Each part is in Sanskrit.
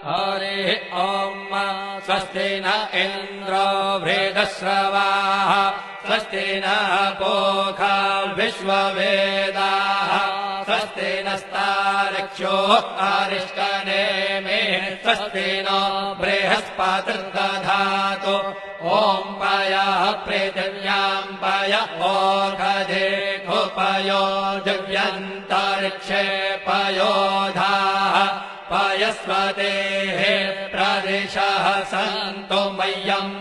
हरिः ॐ स्वस्ति न इन्द्रो वृद्धश्रवाः स्वस्ति नः पूषा विश्ववेदाः स्वस्ति नस्तार्क्ष्यो अरिष्टनेमिः स्वस्ति नो बृहस्पतिर्दधातु ॐ पयः पृथिव्याम् पय ओषधेऽपयो दिव्यन्तरिक्षे पयोधाः पयस्वतेः प्रदिशः सन्तु मह्यम्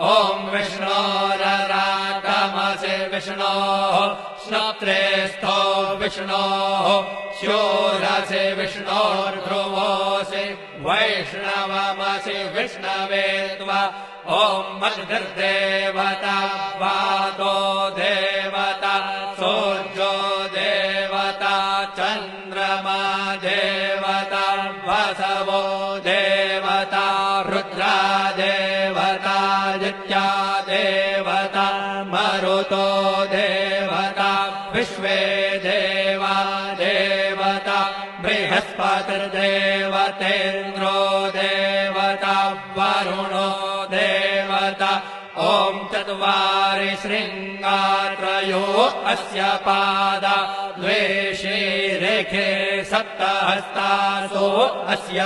ॐ विष्णोररागमसि विष्णोः श्रोत्रेस्थो विष्णोः शूरसि विष्णोर्ध्रुवोऽसि वैष्णवमसि विष्णवे त्वा ॐ मद्गर्देवता वादो देवता सूर्यो देवता चन्द्रमा देवता वसवो देवता रुद्रा देवता जित्या देवता मरुतो देवता विश्वे देवा देवता बृहस्पतिर्देवतेन्द्रो देवता वरुणो देवता ॐ चत्वारि शृङ्गात्रयो अस्य पादा द्वे शीरेखे सप्तहस्तासो अस्य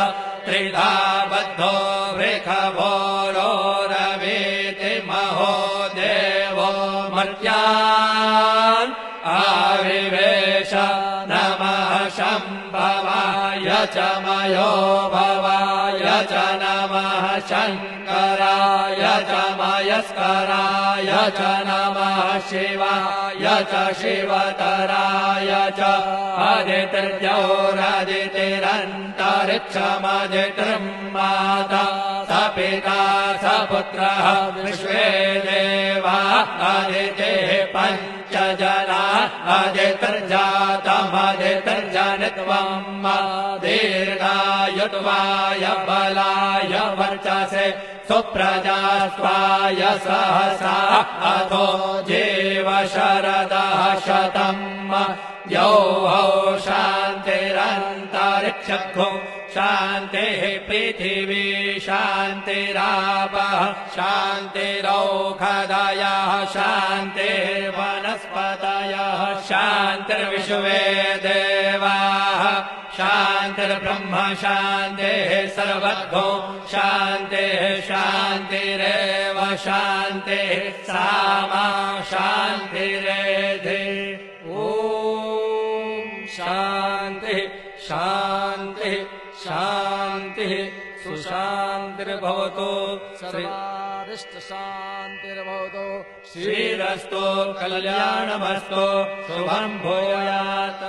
त्रिधा बद्धो वृषभोरो रवीति महो देवो मर्त्यान् आविवेश नमः शम्भवाय च मयो भवाय च नमः शङ्कराय च मयस्कराय च नमः शिवाय च शिवतराय च आदित्यौरादितिरन्तरिक्षमदितिर्माता स पिता स पुत्रः विश्वे देवा आदितेः पञ्च जना आदितिर्जातमदितिर्जनित्वम् दीर्घायुत्वाय बलाय वर्चसे सुप्रजास्वाय सहसा अथो जीव शरदः शतम् यौः शान्तिरन्तरिक्षो शान्तिः पृथिवी शान्तिरापः शान्तिरौषधयः शान्तिर्वनस्पतयः शान्तिर्विश्वे देवाः शान्तिर्ब्रह्म शान्तिः सर्वतो शान्तिः शान्तिरेव शान्तिः सामा शान्तिरेधि ॐ शान्तिः शान्तिः शान्तिः सुशान्तिर्भवतु सर्वारिष्टशान्तिर्भवतु श्रीरस्तु कल्याणमस्तु शुभं भूयात्।